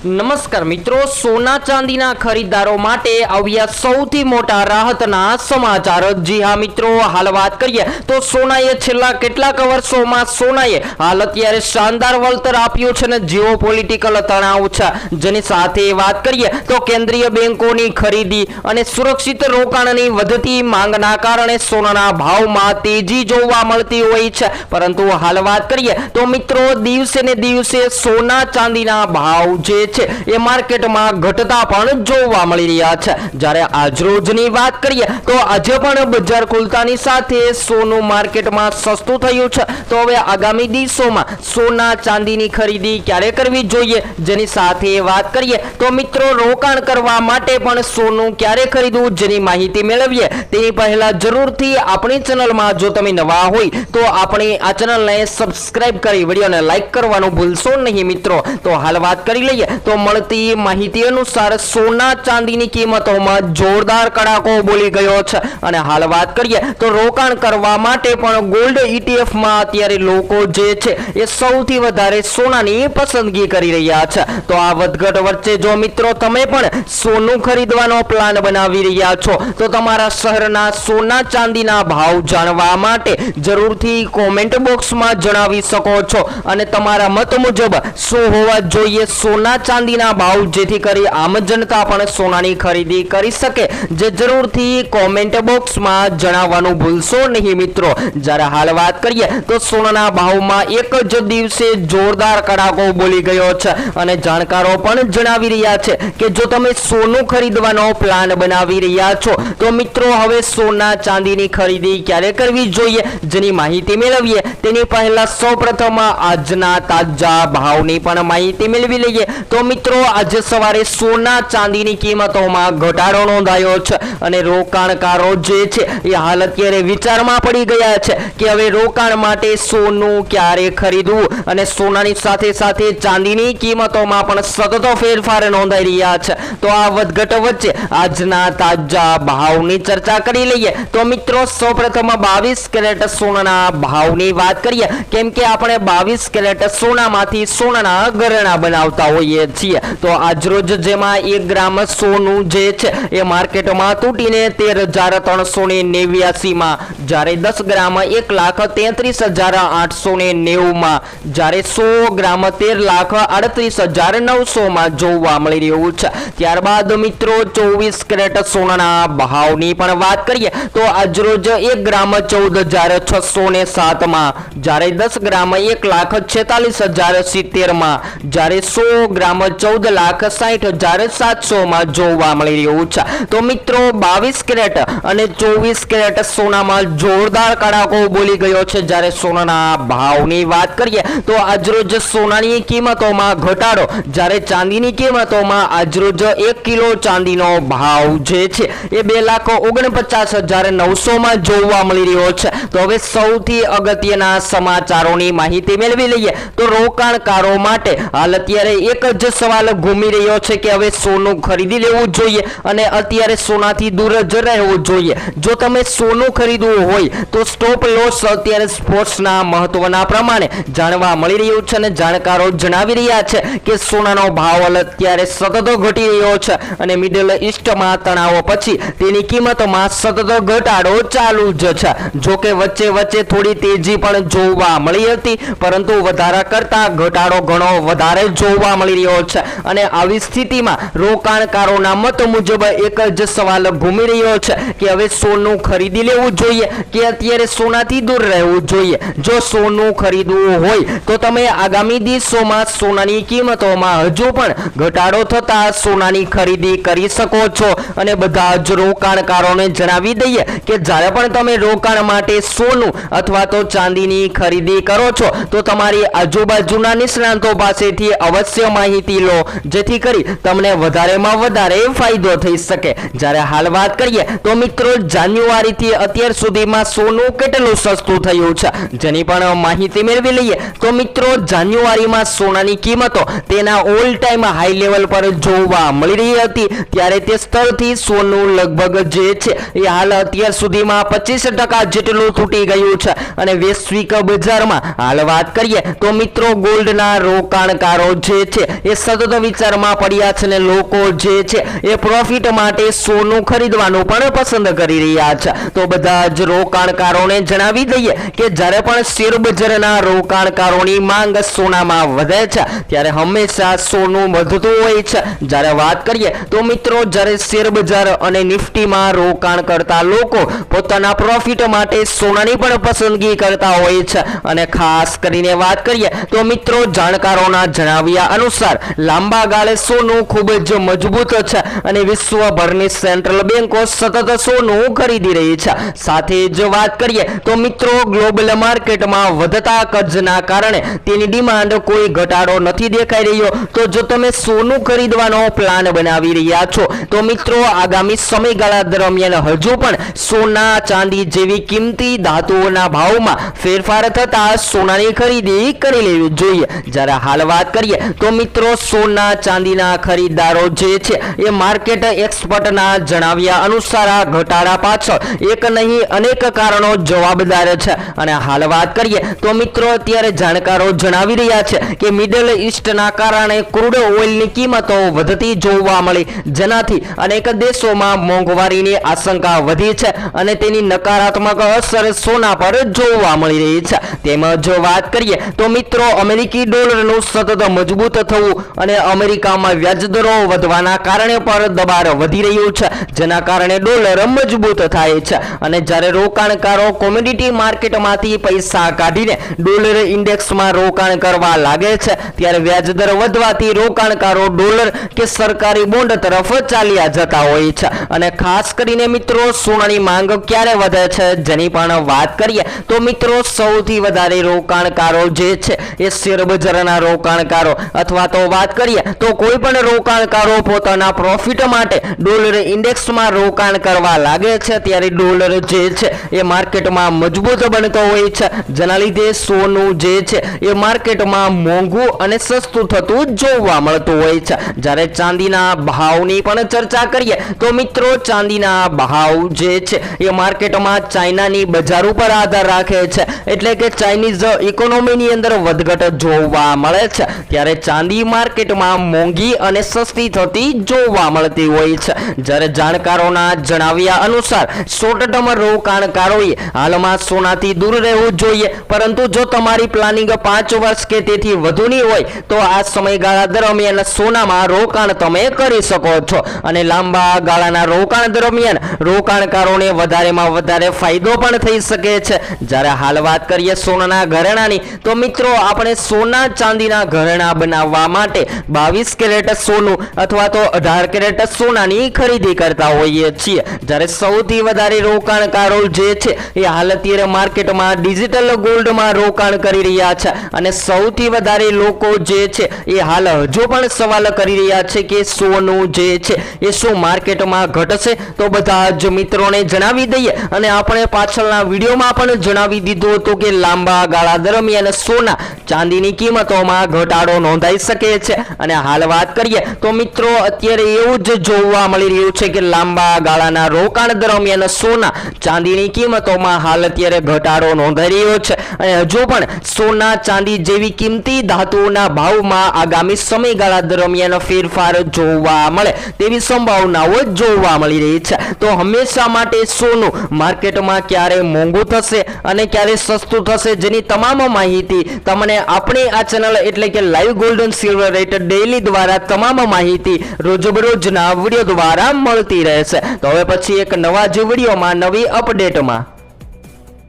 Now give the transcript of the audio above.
નમસ્કાર મિત્રો, સોના ચાંદીના ખરીદદારો માટે આવ્યા સૌથી મોટા રાહતના સમાચાર। જી હા મિત્રો, હાલ વાત કરીએ તો સોનાએ છેલ્લા કેટલાક વર્ષોમાં સોનાએ હાલ અત્યારે શાનદાર વળતર આપ્યું છે ને જીઓપોલિટિકલ તણાવ છે, જેની સાથે વાત કરીએ તો કેન્દ્રીય બેંકોની ખરીદી અને સુરક્ષિત રોકાણની વધતી માંગના કારણે સોનાના ભાવમાં તેજી જોવા મળતી હોય છે। પરંતુ હાલ વાત કરીએ તો મિત્રો, દિવસે ને દિવસે સોના ચાંદીના ભાવ જે એ માર્કેટમાં ઘટતા પણ જોવા મળી રહ્યા છે। જ્યારે આજરોજની વાત કરીએ તો આજે પણ બજાર ખુલતાની સાથે સોનું માર્કેટમાં સસ્તું થયું છે। તો હવે આગામી દિવસોમાં સોના ચાંદીની ખરીદી ક્યારે કરવી જોઈએ, જેની સાથે વાત કરીએ તો મિત્રો, રોકાણ કરવા માટે પણ સોનું ક્યારે ખરીદવું જેની માહિતી મેળવીએ તેની પહેલા જરૂરથી આપણી ચેનલમાં જો તમે નવા હોય તો આપણી આ ચેનલને સબસ્ક્રાઇબ કરી વિડીયોને લાઈક કરવાનું ભૂલશો નહીં મિત્રો। તો હાલ વાત કરી લઈએ તો મળતી માહિતી અનુસાર સોના ચાંદીની કિંમતોમાં જોરદાર કડાકો બોલી ગયો છે અને હાલ વાત કરીએ તો રોકાણ કરવા માટે પણ ગોલ્ડ ETF માં અત્યારે લોકો જે છે એ સૌથી વધારે સોનાની પસંદગી કરી રહ્યા છે। તો આ વધઘટ વચ્ચે જો મિત્રો તમે પણ સોનું ખરીદવાનો પ્લાન બનાવી રહ્યા છો તો તમારા શહેરના સોના ચાંદીના ભાવ જાણવા માટે જરૂરથી કોમેન્ટ બોક્સમાં જણાવી શકો છો અને તમારા મત મુજબ શું હોવા જોઈએ સોના ચાંદીના ભાવ, જેથી કરી આમ જનતા પણ સોનાની ખરીદી કરી શકે, જે જરૂરથી કોમેન્ટ બોક્સમાં જણાવવાનું ભૂલશો નહીં મિત્રો। જ્યારે હાલ વાત કરીએ તો સોનાના ભાવમાં એક જ દિવસે જોરદાર કડાકો બોલી ગયો છે અને જાણકારો પણ જણાવી રહ્યા છે કે જો તમે સોનું ખરીદવાનો પ્લાન બનાવી રહ્યા છો તો મિત્રો હવે સોના ચાંદીની ખરીદી ક્યારે કરવી જોઈએ જેની માહિતી મેળવીએ તેની પહેલા સૌપ્રથમ આજના તાજા ભાવની પણ માહિતી મેળવી લઈએ। તો મિત્રો, આજે સવારે સોના ચાંદીની કિંમતોમાં ઘટાડો નોંધાયો છે અને રોકાણકારો જે છે એ હાલ અત્યારે વિચારમાં પડી ગયા છે કે હવે રોકાણ માટે સોનું ક્યારે ખરીદવું અને સોનાની સાથે સાથે ચાંદીની કિંમતોમાં પણ સતત ફેરફાર નોંધાઈ રહ્યા છે। તો આ વધઘટ વચ્ચે આજના તાજા ભાવની ચર્ચા કરી લઈએ। તો મિત્રો, સૌપ્રથમ 22 કેરેટ સોનાના ભાવની વાત કરીએ, કેમ કે આપણે 22 કેરેટ સોનામાંથી સોનાના ઘરેણા બનાવતા હોઈએ છીએ। તો આજરોજ જેમાં 1 ગ્રામ સોનું જે છે એ માર્કેટમાં તૂટીને 13,389 માં, જ્યારે 10 ગ્રામ 1,33,890 માં, જ્યારે 100 ગ્રામ 13,38,900 માં જોવા મળી રહ્યું છે। ત્યારબાદ મિત્રો 24 કેરેટ સોનાના ભાવની પણ વાત કરીએ તો આજરોજ 1 ગ્રામ 14,607 માં, જ્યારે 10 ગ્રામ 1,46,070 માં, જ્યારે 100 ગ્રામ 14,60,700 માં જોવા મળી રહ્યું છે। તો મિત્રો, 22 કેરેટ અને 24 કેરેટ સોનામાં જોરદાર કડાકો બોલી ગયો છે। જ્યારે સોનાના ભાવની વાત કરીએ તો આજરોજ સોનાની કિંમતોમાં ઘટાડો, જ્યારે ચાંદીની કિંમતોમાં આજરોજ 1 કિલો ચાંદીનો ભાવ જે છે એ 2,49,900 માં જોવા મળી રહ્યો છે। તો હવે સૌથી અગત્યના સમાચારોની માહિતી મેળવી લઈએ તો રોકાણકારો માટે હાલ અત્યારે એક જ સવાલ ઘૂમી રહ્યો છે કે હવે સોનું ખરીદી લેવું જોઈએ અને અત્યારે સોનાથી દૂર જ રહેવું જોઈએ। જો તમે સોનું ખરીદવું હોય તો સ્ટોપ લોસ અત્યારે સ્પોર્ટ્સના મહત્વના પ્રમાણે જાણવા મળી રહ્યું છે અને જાણકારો જણાવી રહ્યા છે કે સોનાનો ભાવ અત્યારે સતત ઘટી રહ્યો છે અને મિડલ ઈસ્ટમાં તણાવ પછી તેની કિંમતમાં સતત ઘટાડો ચાલુ જ છે। જો કે વચ્ચે વચ્ચે થોડી તેજી પણ જોવા મળી હતી, પરંતુ વધારા કરતા ઘટાડો ઘણો વધારે જોવા મળી રહ્યો છે અને આવી સ્થિતિમાં રોકાણકારોના મત મુજબ એક જ સવાલ ઘૂમી રહ્યો છે કે હવે સોનું ખરીદી લેવું જોઈએ કે અત્યારે સોનાથી દૂર રહેવું જોઈએ। જો સોનું ખરીદવું હોય તો તમે આગામી દિવસોમાં સોનાની કિંમતોમાં હજુ પણ ઘટાડો થતા સોનાની ખરીદી કરી શકો છો અને બધા જ રોકાણકારોને જણાવી દઈએ કે જ્યારે પણ તમે રોકાણ માટે સોનું અથવા તો ચાંદીની ખરીદી કરો છો તો તમારી આજુબાજુના નિષ્ણાંતો પાસેથી અવશ્ય માહિતી લો, જેથી કરી તમને વધારેમાં વધારે ફાયદો થઈ શકે। જ્યારે હાલ વાત કરીએ તો મિત્રો, જાન્યુઆરીથી અત્યાર સુધીમાં સોનું કેટલું સસ્તું થયું છે જેની પણ માહિતી મેળવી લઈએ તો મિત્રો, જાન્યુઆરીમાં સોનાની કિંમતો તેના ઓલ ટાઈમ હાઈ લેવલ પર જોવા મળી રહી હતી, ત્યારે તે સ્તરથી સોનું લગભગ જે છે એ હાલ અત્યાર સુધીમાં 25% જેટલું તૂટી ગયું છે અને વૈશ્વિક બજારમાં હાલ વાત કરીએ તો મિત્રો, ગોલ્ડના રોકાણકારો જે છે એ સતત વિચારમાં પડ્યા છે અને લોકો જે છે એ પ્રોફિટ માટે સોનું ખરીદવાનું પણ પસંદ કરી રહ્યા છે। તો બધા જ રોકાણકારોને જણાવી દઈએ કે જ્યારે પણ શેર બજારના રોકાણકારોની માંગ સોનામાં વધે છે ત્યારે હંમેશા સોનું વધતું હોય છે। જ્યારે વાત કરીએ તો મિત્રો જ્યારે શેર બજાર અને નિફ્ટીમાં રોકાણ કરતા લોકો પોતાના પ્રોફિટ માટે સોનાની પણ પસંદગી કરતા હોય છે અને ખાસ કરીને વાત કરીએ તો મિત્રો જાણકારોના જણાવ્યા અનુસાર લાંબા ગાળે સોનું ખૂબ જ મજબૂત છે અને વિશ્વભરની સેન્ટ્રલ બેંકો સતત સોનું ખરીદી રહી છે। સાથે જ વાત કરીએ તો મિત્રો ગ્લોબલ માર્કેટમાં વધતા કર્જના કારણે તેની ડિમાન્ડ કોઈ ઘટાડો નથી દેખાઈ રહ્યો। તો જો તમે સોનું ખરીદવાનો પ્લાન બનાવી રહ્યા છો તો મિત્રો આગામી સમયગાળા દરમિયાન હજુ પણ સોના ચાંદી જેવી કિંમતી ધાતુઓના ભાવમાં ફેરફાર થતા સોનાની ખરીદી કરી લેવી જોઈએ। જ્યારે હાલ વાત કરીએ તો મિત્રો સોના ચાંદીના ખરીદદારો જે છે એ માર્કેટ એક્સપર્ટના જણાવ્યા અનુસાર આ ઘટાડા પાછળ એક નહીં અનેક કારણો જવાબદાર છે અને હાલ વાત કરીએ તો મિત્રો અત્યારે જાણકારો જણાવી રહ્યા છે કે મિડલ ઈસ્ટના કારણે ક્રૂડ ઓઇલની કિંમતો વધતી જોવા મળી જેનાથી અનેક દેશોમાં મોંઘવારીની આશંકા વધી છે અને તેની નકારાત્મક અસર સોના પર જોવા મળી રહી છે। તેમજ વાત કરીએ તો મિત્રો અમેરિકી ડોલરનું સતત મજબૂત થવું અને અમેરિકામાં વ્યાજદરો વધવાના કારણે પર દબાણ વધી રહ્યું છે જેના કારણે ડોલર મજબૂત થાય છે અને જ્યારે રોકાણકારો કોમોડિટી માર્કેટમાંથી પૈસા કાઢીને ડોલર ઇન્ડેક્સમાં રોકાણ કરવા લાગે છે ત્યારે વ્યાજદર વધવાથી રોકાણકારો ડોલર કે સરકારી બોન્ડ તરફ ચાલ્યા જતા હોય છે અને ખાસ કરીને મિત્રો સોનાની માંગ ક્યારે વધે છે જેની પણ વાત કરીએ તો મિત્રો સૌથી વધારે રોકાણકારો જે છે એ શેર બજારના રોકાણકારો અથવા તો વાત કરીએ તો કોઈ પણ રોકાણકારો પોતાના પ્રોફિટ માટે ડોલર ઇન્ડેક્સમાં રોકાણ કરવા લાગે છે ત્યારે ડોલર જે છે એ માર્કેટમાં મજબૂત બનતો હોય છે જેના લીધે સોનું જે છે એ માર્કેટમાં મોંઘું અને સસ્તું થતું જોવા મળતું હોય છે। જ્યારે ચાંદીના ભાવની પણ ચર્ચા કરીએ તો મિત્રો ચાંદીના ભાવ જે છે એ માર્કેટમાં ચાઇનાની બજાર ઉપર આધાર રાખે છે એટલે કે ચાઇનીઝ ઇકોનોમીની અંદર વધઘટ જોવા મળે છે ત્યારે ચાંદી માર્કેટમાં મોંઘી અને સસ્તી થતી જોવા મળતી હોય છે। જ્યારે જાણકારોના જણાવ્યા અનુસાર શોર્ટ ટર્મ રોકાણકારોએ હાલમાં સોનાથી દૂર રહેવું જોઈએ પરંતુ જો તમારી પ્લાનિંગ 5 વર્ષ કે તેથી વધુની હોય તો આ સમયગાળા દરમિયાન સોનામાં રોકાણ તમે કરી શકો છો અને લાંબા ગાળાના રોકાણ દરમિયાન રોકાણકારોને વધારેમાં વધારે ફાયદો પણ થઈ શકે છે। જ્યારે હાલ વાત કરીએ સોનાના ઘરેણાની તો મિત્રો આપણે સોના ચાંદીના ઘરેણા બનાવવા માટે 22 કેરેટ સોનું અથવા તો 18 કેરેટ સોનાની ખરીદી કરતા હોઈએ છીએ। જ્યારે સૌથી વધારે રોકાણકારો જે છે એ હાલ અત્યારે માર્કેટમાં ડિજિટલ ગોલ્ડમાં રોકાણ કરી રહ્યા છે અને સૌથી વધારે લોકો જે છે એ હાલ હજુ પણ સવાલ કરી રહ્યા છે કે સોનું જે છે એ શું માર્કેટમાં ઘટશે। તો બધા જ મિત્રોને જણાવી દઈએ અને આપણે પાછળના વિડીયોમાં પણ જણાવી દીધું હતું કે લાંબા ગાળા દરમિયાન સોના ચાંદીની કિંમતોમાં ઘટાડો નોંધાઈ શકે છે અને હાલ વાત કરીએ તો મિત્રો અત્યારે એવું જ જોવા મળી રહ્યું છે કે લાંબા ગાળાના રોકાણ દરમિયાન સોના ચાંદીની કિંમતોમાં હાલ અત્યારે ઘટાડો નોંધાઈ રહ્યો છે અને હજુ પણ સોના ચાંદી જેવી કિંમતી ધાતુઓના ભાવમાં આગામી સમયગાળા દરમિયાન ફેરફાર જોવા મળે તેવી સંભાવનાઓ જોવા મળી રહી છે। તો હંમેશા માટે સોનું માર્કેટમાં ક્યારે મોંઘું થશે અને ક્યારે સસ્તું થશે જેની તમામ માહિતી તમને આપણી આ ચેનલ એટલે કે live gold and silver rate daily દ્વારા તમામ માહિતી રોજબરોજના વિડીયો દ્વારા મળતી રહેશે। તો હવે પછી એક નવા જ વિડીયોમાં નવી અપડેટમાં